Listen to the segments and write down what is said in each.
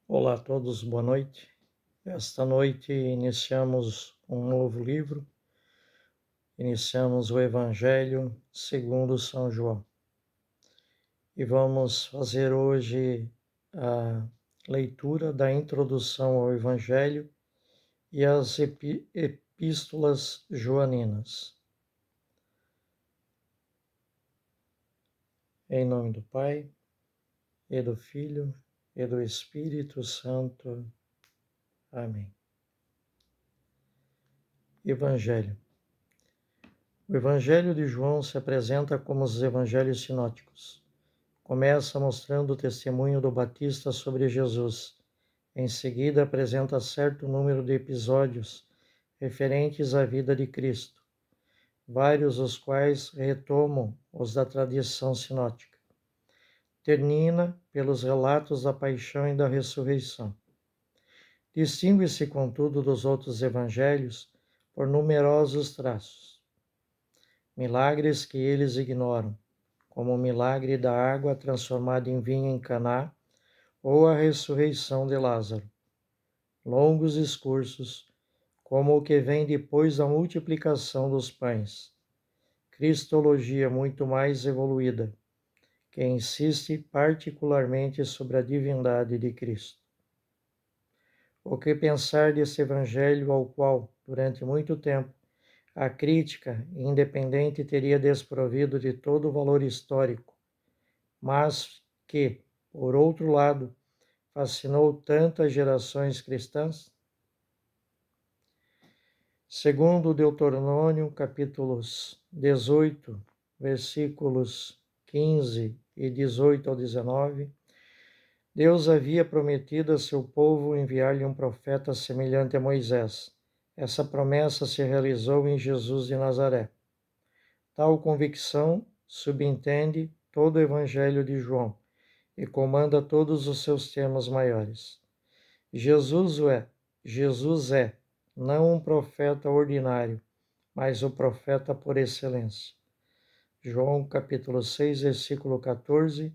Olá a todos, boa noite. Esta noite iniciamos um novo livro, iniciamos o Evangelho segundo São João. E vamos fazer hoje a leitura da introdução ao Evangelho e as epístolas joaninas. Em nome do Pai, e do Filho, e do Espírito Santo. Amém. Evangelho. O Evangelho de João se apresenta como os evangelhos sinóticos. Começa mostrando o testemunho do Batista sobre Jesus. Em seguida, apresenta certo número de episódios referentes à vida de Cristo, vários os quais retomam os da tradição sinótica. Termina pelos relatos da paixão e da ressurreição. Distingue-se, contudo, dos outros evangelhos por numerosos traços. Milagres que eles ignoram, como o milagre da água transformada em vinho em Caná ou a ressurreição de Lázaro. Longos discursos, como o que vem depois da multiplicação dos pães. Cristologia muito mais evoluída, que insiste particularmente sobre a divindade de Cristo. O que pensar desse evangelho ao qual, durante muito tempo, a crítica independente teria desprovido de todo o valor histórico, mas que, por outro lado, fascinou tantas gerações cristãs? Segundo Deuteronômio, capítulos 18, versículos 15 e 18 ao 19, Deus havia prometido a seu povo enviar-lhe um profeta semelhante a Moisés. Essa promessa se realizou em Jesus de Nazaré. Tal convicção subentende todo o Evangelho de João e comanda todos os seus temas maiores. Jesus é não um profeta ordinário, mas o profeta por excelência. João capítulo 6, versículo 14,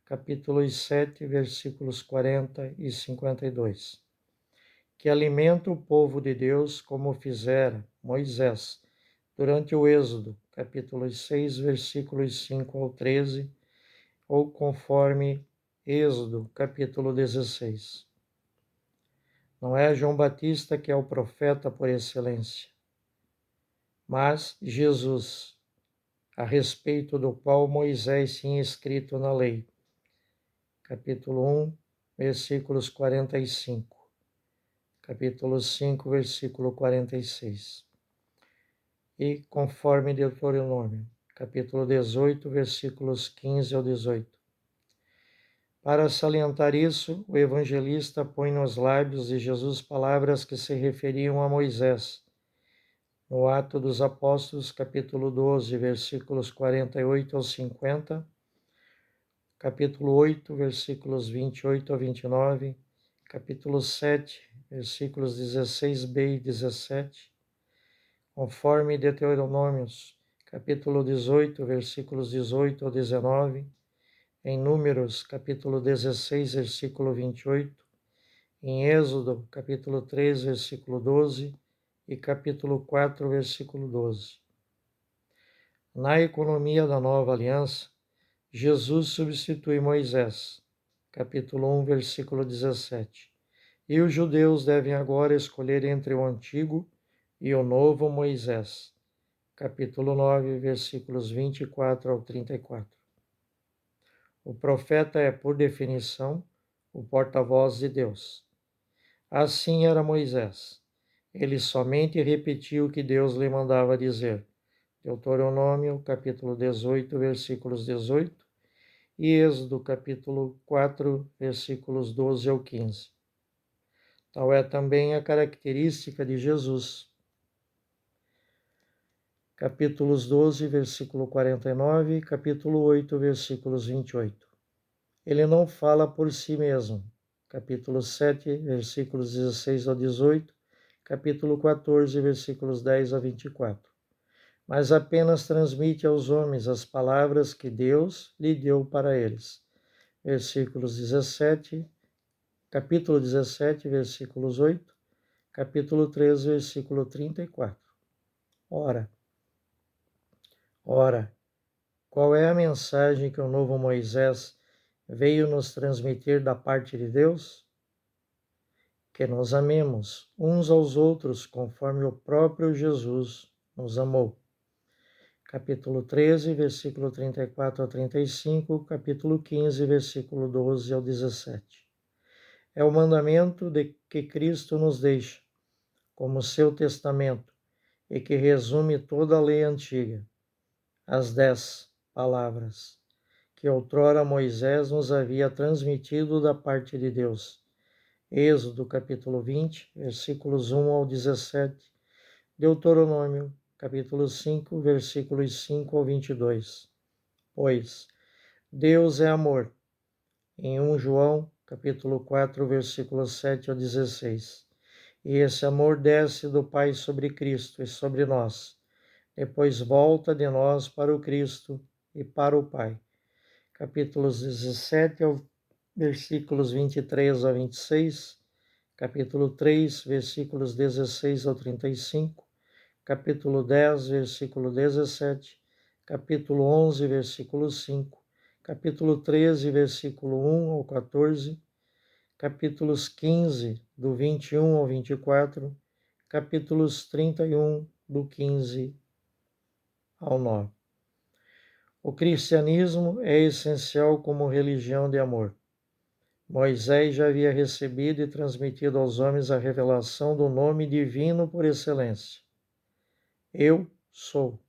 capítulo 7, versículos 40 e 52. Que alimenta o povo de Deus como fizera Moisés durante o Êxodo, capítulo 6, versículos 5 ao 13, ou conforme Êxodo, capítulo 16. Não é João Batista que é o profeta por excelência, mas Jesus, a respeito do qual Moisés tinha escrito na lei. Capítulo 1, versículos 45. Capítulo 5, versículo 46. E conforme Deuteronômio, capítulo 18, versículos 15 ao 18. Para salientar isso, o evangelista põe nos lábios de Jesus palavras que se referiam a Moisés. No Atos dos Apóstolos, capítulo 12, versículos 48 ao 50, capítulo 8, versículos 28 a 29, capítulo 7, versículos 16b e 17, conforme Deuteronômios, capítulo 18, versículos 18 ao 19, em Números, capítulo 16, versículo 28, em Êxodo, capítulo 3, versículo 12 e capítulo 4, versículo 12. Na economia da nova aliança, Jesus substitui Moisés, capítulo 1, versículo 17. E os judeus devem agora escolher entre o antigo e o novo Moisés, capítulo 9, versículos 24 ao 34. O profeta é, por definição, o porta-voz de Deus. Assim era Moisés. Ele somente repetia o que Deus lhe mandava dizer. Deuteronômio, capítulo 18, versículos 18, e Êxodo, capítulo 4, versículos 12 ao 15. Tal é também a característica de Jesus. Capítulos 12, versículo 49, e capítulo 8, versículos 28. Ele não fala por si mesmo. Capítulo 7, versículos 16 ao 18, capítulo 14, versículos 10 a 24. Mas apenas transmite aos homens as palavras que Deus lhe deu para eles. Versículos 17 capítulo 17, versículos 8, capítulo 13, versículo 34. Ora, qual é a mensagem que o novo Moisés veio nos transmitir da parte de Deus? Que nos amemos uns aos outros conforme o próprio Jesus nos amou. Capítulo 13, versículo 34 a 35, capítulo 15, versículo 12 ao 17. É o mandamento de que Cristo nos deixa como seu testamento e que resume toda a lei antiga, as 10 palavras que outrora Moisés nos havia transmitido da parte de Deus. Êxodo capítulo 20, versículos 1 ao 17, Deuteronômio capítulo 5, versículos 5 ao 22. Pois Deus é amor, em 1 João capítulo 4, versículos 7 ao 16. E esse amor desce do Pai sobre Cristo e sobre nós, depois volta de nós para o Cristo e para o Pai. Capítulos 17 ao versículos 23 a 26, capítulo 3, versículos 16 ao 35, capítulo 10, versículo 17, capítulo 11, versículo 5, capítulo 13, versículo 1 ao 14, capítulos 15, do 21 ao 24, capítulos 31, do 15 ao 9. O cristianismo é essencial como religião de amor. Moisés já havia recebido e transmitido aos homens a revelação do nome divino por excelência. Eu sou.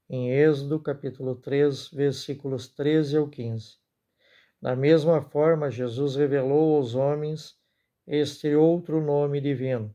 Em Êxodo capítulo 3, versículos 13 ao 15. Da mesma forma, Jesus revelou aos homens este outro nome divino.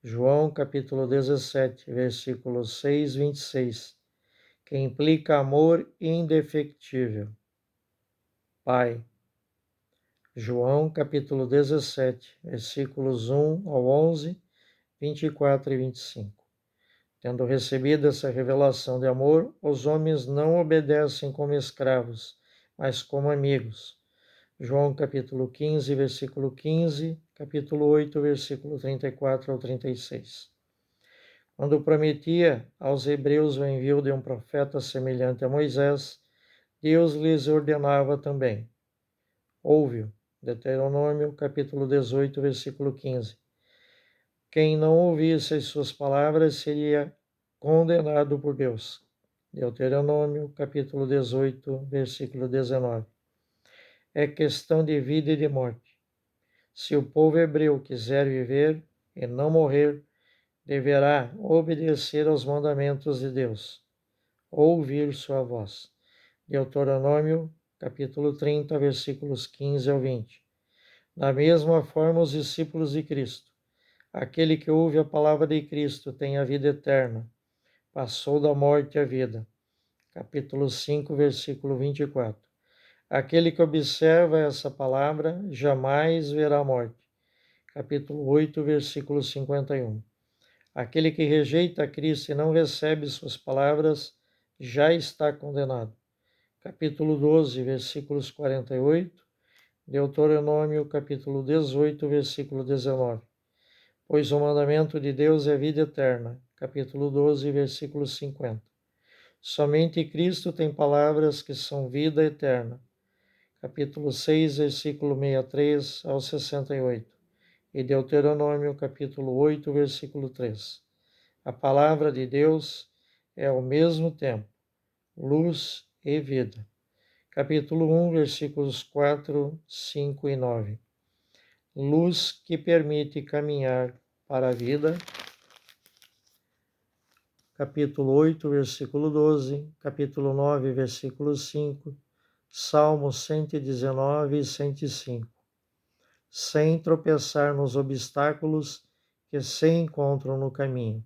João capítulo 17, versículos 6 e 26, que implica amor indefectível. Pai. João capítulo 17, versículos 1 ao 11, 24 e 25. Tendo recebido essa revelação de amor, os homens não obedecem como escravos, mas como amigos. João capítulo 15, versículo 15, capítulo 8, versículo 34 ao 36. Quando prometia aos hebreus o envio de um profeta semelhante a Moisés, Deus lhes ordenava também. Ouve-o. Deuteronômio capítulo 18, versículo 15. Quem não ouvisse as suas palavras seria condenado por Deus. Deuteronômio capítulo 18, versículo 19. É questão de vida e de morte. Se o povo hebreu quiser viver e não morrer, deverá obedecer aos mandamentos de Deus, ouvir sua voz. Deuteronômio capítulo 30, versículos 15 ao 20. Da mesma forma, os discípulos de Cristo. Aquele que ouve a palavra de Cristo tem a vida eterna. Passou da morte à vida. Capítulo 5, versículo 24. Aquele que observa essa palavra jamais verá a morte. Capítulo 8, versículo 51. Aquele que rejeita Cristo e não recebe suas palavras já está condenado. Capítulo 12, versículos 48. Deuteronômio, capítulo 18, versículo 19. Pois o mandamento de Deus é vida eterna. Capítulo 12, versículo 50. Somente Cristo tem palavras que são vida eterna. Capítulo 6, versículo 63 ao 68. E Deuteronômio, capítulo 8, versículo 3. A palavra de Deus é ao mesmo tempo luz e vida. Capítulo 1, versículos 4, 5 e 9. Luz que permite caminhar para a vida. Capítulo 8, versículo 12. Capítulo 9, versículo 5. Salmos 119 e 105. Sem tropeçar nos obstáculos que se encontram no caminho.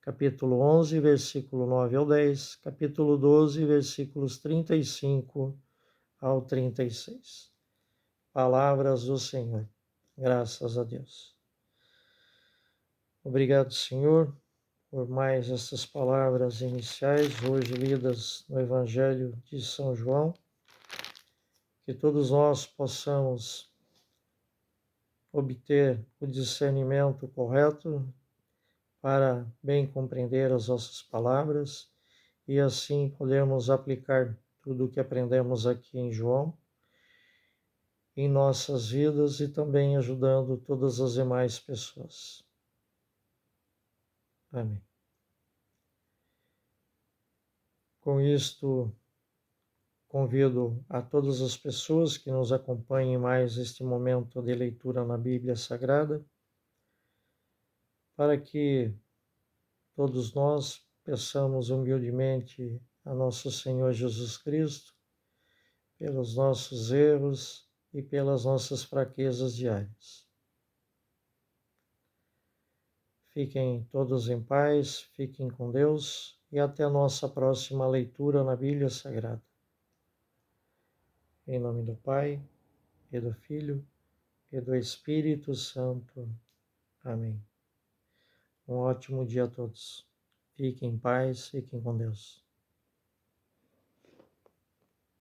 Capítulo 11, versículo 9 ao 10. Capítulo 12, versículos 35 ao 36. Palavras do Senhor. Graças a Deus. Obrigado, Senhor, por mais essas palavras iniciais, hoje lidas no Evangelho de São João. Que todos nós possamos obter o discernimento correto para bem compreender as nossas palavras e assim podermos aplicar tudo o que aprendemos aqui em João em nossas vidas e também ajudando todas as demais pessoas. Amém. Com isto, convido a todas as pessoas que nos acompanhem mais este momento de leitura na Bíblia Sagrada, para que todos nós peçamos humildemente a nosso Senhor Jesus Cristo pelos nossos erros e pelas nossas fraquezas diárias. Fiquem todos em paz, fiquem com Deus e até a nossa próxima leitura na Bíblia Sagrada. Em nome do Pai, e do Filho, e do Espírito Santo. Amém. Um ótimo dia a todos. Fiquem em paz, fiquem com Deus.